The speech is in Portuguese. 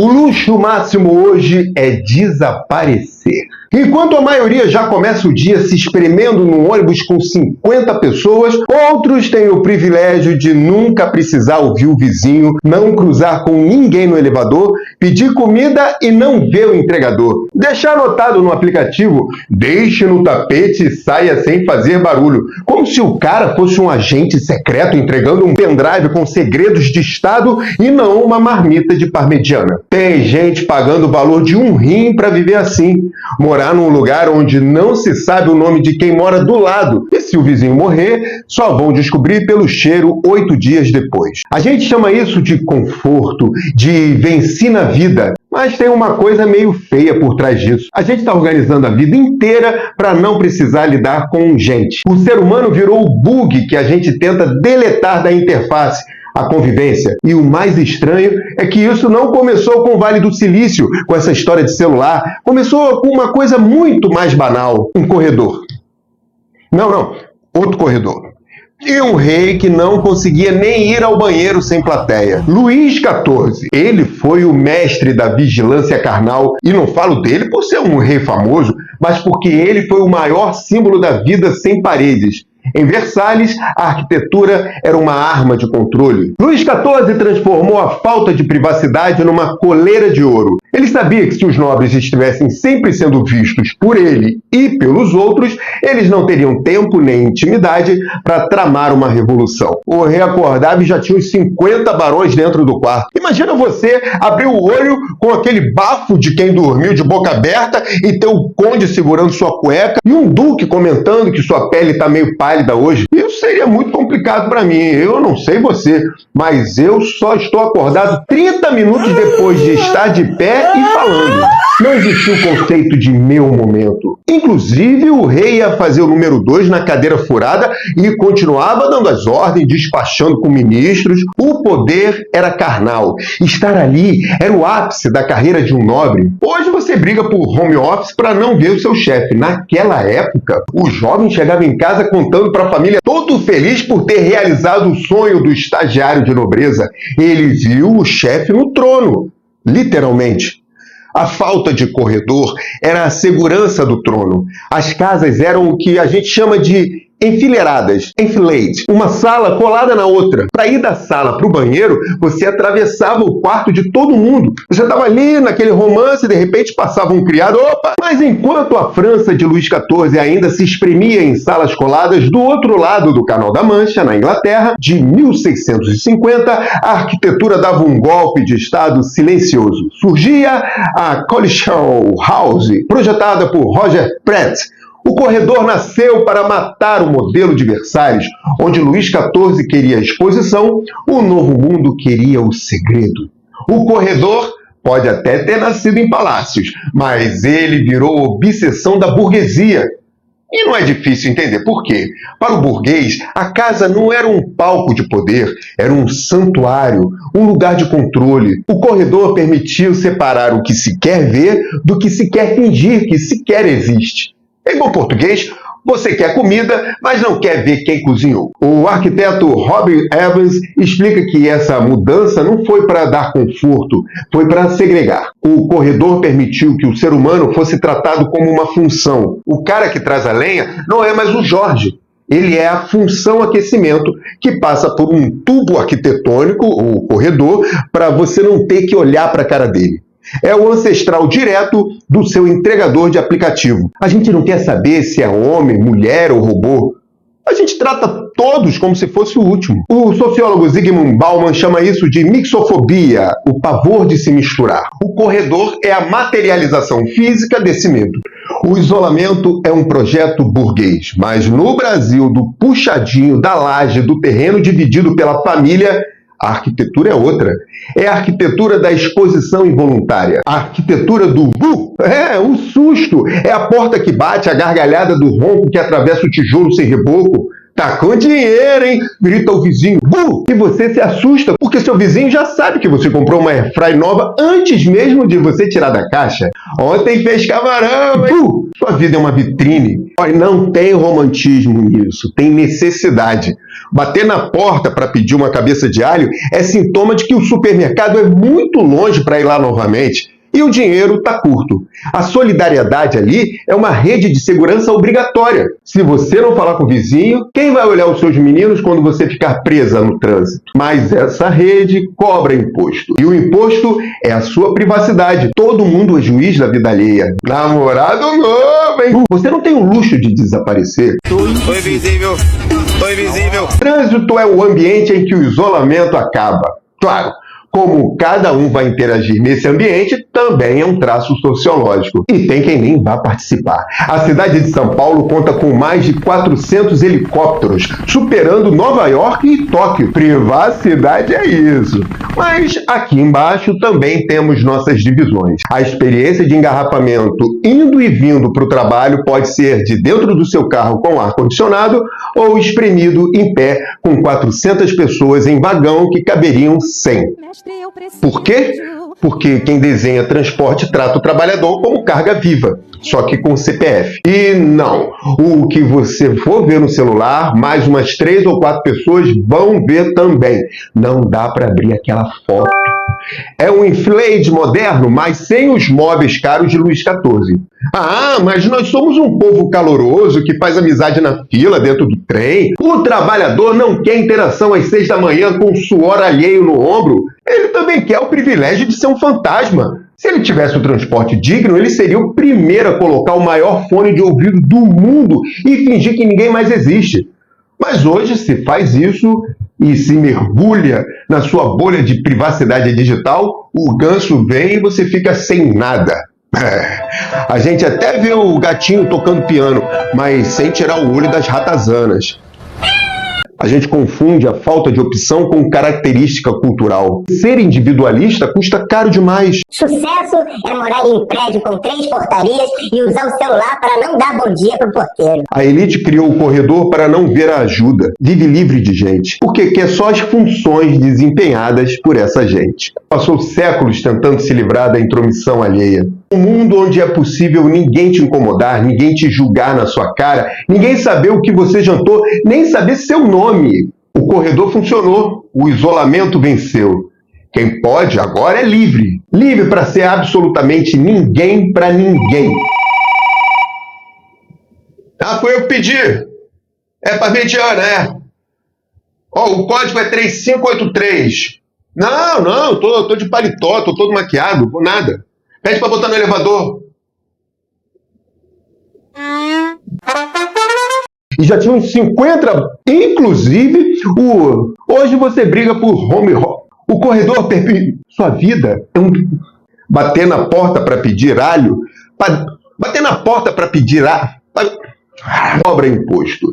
O luxo máximo hoje é desaparecer. Enquanto a maioria já começa o dia se espremendo num ônibus com 50 pessoas, outros têm o privilégio de nunca precisar ouvir o vizinho, não cruzar com ninguém no elevador, pedir comida e não ver o entregador. Deixar anotado no aplicativo, deixe no tapete e saia sem fazer barulho, como se o cara fosse um agente secreto entregando um pendrive com segredos de Estado e não uma marmita de parmegiana. Tem gente pagando o valor de um rim para viver assim. Morar num lugar onde não se sabe o nome de quem mora do lado. E se o vizinho morrer, só vão descobrir pelo cheiro 8 dias depois. A gente chama isso de conforto, de venci na vida. Mas tem uma coisa meio feia por trás disso. A gente está organizando a vida inteira para não precisar lidar com gente. O ser humano virou o bug que a gente tenta deletar da interface, a convivência. E o mais estranho é que isso não começou com o Vale do Silício, com essa história de celular. Começou com uma coisa muito mais banal, um corredor. Não, outro corredor. E um rei que não conseguia nem ir ao banheiro sem plateia. Luís XIV. Ele foi o mestre da vigilância carnal. E não falo dele por ser um rei famoso, mas porque ele foi o maior símbolo da vida sem paredes. Em Versalhes, a arquitetura era uma arma de controle. Luís XIV transformou a falta de privacidade numa coleira de ouro. Ele sabia que se os nobres estivessem sempre sendo vistos por ele e pelos outros, eles não teriam tempo nem intimidade para tramar uma revolução. O rei acordava e já tinha uns 50 barões dentro do quarto. Imagina você abrir o olho com aquele bafo de quem dormiu de boca aberta e ter o conde segurando sua cueca e um duque comentando que sua pele está meio pálida hoje. Isso seria muito complicado para mim. Eu não sei você, mas eu só estou acordado 30 minutos depois de estar de pé e falando. Não existia o conceito de meu momento. Inclusive, o rei ia fazer o número 2 na cadeira furada e continuava dando as ordens, despachando com ministros. O poder era carnal. Estar ali era o ápice da carreira de um nobre. Hoje você briga por home office para não ver o seu chefe. Naquela época, o jovem chegava em casa contando para a família todo feliz por ter realizado o sonho do estagiário de nobreza. Ele viu o chefe no trono. Literalmente. A falta de corredor era a segurança do trono. As casas eram o que a gente chama de enfileiradas, enfilade, uma sala colada na outra. Para ir da sala para o banheiro, você atravessava o quarto de todo mundo. Você estava ali naquele romance e de repente passava um criado, opa! Mas enquanto a França de Luís XIV ainda se espremia em salas coladas, do outro lado do Canal da Mancha, na Inglaterra, de 1650, a arquitetura dava um golpe de estado silencioso. Surgia a Collishaw House, projetada por Roger Pratt. O corredor nasceu para matar o modelo de Versalhes, onde Luís XIV queria a exposição, o Novo Mundo queria o segredo. O corredor pode até ter nascido em palácios, mas ele virou obsessão da burguesia. E não é difícil entender por quê. Para o burguês, a casa não era um palco de poder, era um santuário, um lugar de controle. O corredor permitiu separar o que se quer ver do que se quer fingir que sequer existe. Em bom português, você quer comida, mas não quer ver quem cozinhou. O arquiteto Robin Evans explica que essa mudança não foi para dar conforto, foi para segregar. O corredor permitiu que o ser humano fosse tratado como uma função. O cara que traz a lenha não é mais o Jorge. Ele é a função aquecimento que passa por um tubo arquitetônico, o corredor, para você não ter que olhar para a cara dele. É o ancestral direto do seu entregador de aplicativo. A gente não quer saber se é homem, mulher ou robô. A gente trata todos como se fosse o último. O sociólogo Zygmunt Bauman chama isso de mixofobia, o pavor de se misturar. O corredor é a materialização física desse medo. O isolamento é um projeto burguês, mas no Brasil, do puxadinho, da laje, do terreno dividido pela família, a arquitetura é outra. É a arquitetura da exposição involuntária. A arquitetura do o susto. É a porta que bate, a gargalhada do ronco que atravessa o tijolo sem reboco. Tá com dinheiro, hein? Grita o vizinho. E você se assusta, porque seu vizinho já sabe que você comprou uma airfryer nova antes mesmo de você tirar da caixa. Ontem fez camarão, hein? Sua vida é uma vitrine. Olha, não tem romantismo nisso, tem necessidade. Bater na porta para pedir uma cabeça de alho é sintoma de que o supermercado é muito longe para ir lá novamente. E o dinheiro está curto. A solidariedade ali é uma rede de segurança obrigatória. Se você não falar com o vizinho, quem vai olhar os seus meninos quando você ficar presa no trânsito? Mas essa rede cobra imposto. E o imposto é a sua privacidade. Todo mundo é juiz da vida alheia. Namorado novo, hein? Você não tem o luxo de desaparecer. Tô invisível. Tô invisível. Trânsito é o ambiente em que o isolamento acaba. Claro. Como cada um vai interagir nesse ambiente, também é um traço sociológico. E tem quem nem vá participar. A cidade de São Paulo conta com mais de 400 helicópteros, superando Nova York e Tóquio. Privacidade é isso. Mas aqui embaixo também temos nossas divisões. A experiência de engarrafamento indo e vindo para o trabalho pode ser de dentro do seu carro com ar-condicionado ou espremido em pé com 400 pessoas em vagão que caberiam 100. Por quê? Porque quem desenha transporte trata o trabalhador como carga viva, só que com CPF. E não, o que você for ver no celular, mais umas 3 ou 4 pessoas vão ver também. Não dá para abrir aquela foto. É um enfeite moderno, mas sem os móveis caros de Luís XIV. Ah, mas nós somos um povo caloroso que faz amizade na fila, dentro do trem. O trabalhador não quer interação às 6 da manhã com suor alheio no ombro. Ele também quer o privilégio de ser um fantasma. Se ele tivesse o transporte digno, ele seria o primeiro a colocar o maior fone de ouvido do mundo e fingir que ninguém mais existe. Mas hoje se faz isso e se mergulha na sua bolha de privacidade digital, o ganso vem e você fica sem nada. A gente até vê o gatinho tocando piano, mas sem tirar o olho das ratazanas. A gente confunde a falta de opção com característica cultural. Ser individualista custa caro demais. Sucesso é morar em um prédio com 3 portarias e usar o celular para não dar bom dia pro porteiro. A elite criou o corredor para não ver a ajuda. Vive livre de gente, porque quer só as funções desempenhadas por essa gente. Passou séculos tentando se livrar da intromissão alheia. Um mundo onde é possível ninguém te incomodar, ninguém te julgar na sua cara, ninguém saber o que você jantou, nem saber seu nome. O corredor funcionou, o isolamento venceu. Quem pode agora é livre. Livre para ser absolutamente ninguém para ninguém. Ah, foi eu que pedi. É para mediana, é. Ó, o código é 3583. Não, tô de paletó, tô todo maquiado, por nada. Pede para botar no elevador. E já tinha uns 50, inclusive, hoje você briga por home. O corredor sua vida é um bater na porta para pedir alho, bater na porta para pedir alho, cobra imposto.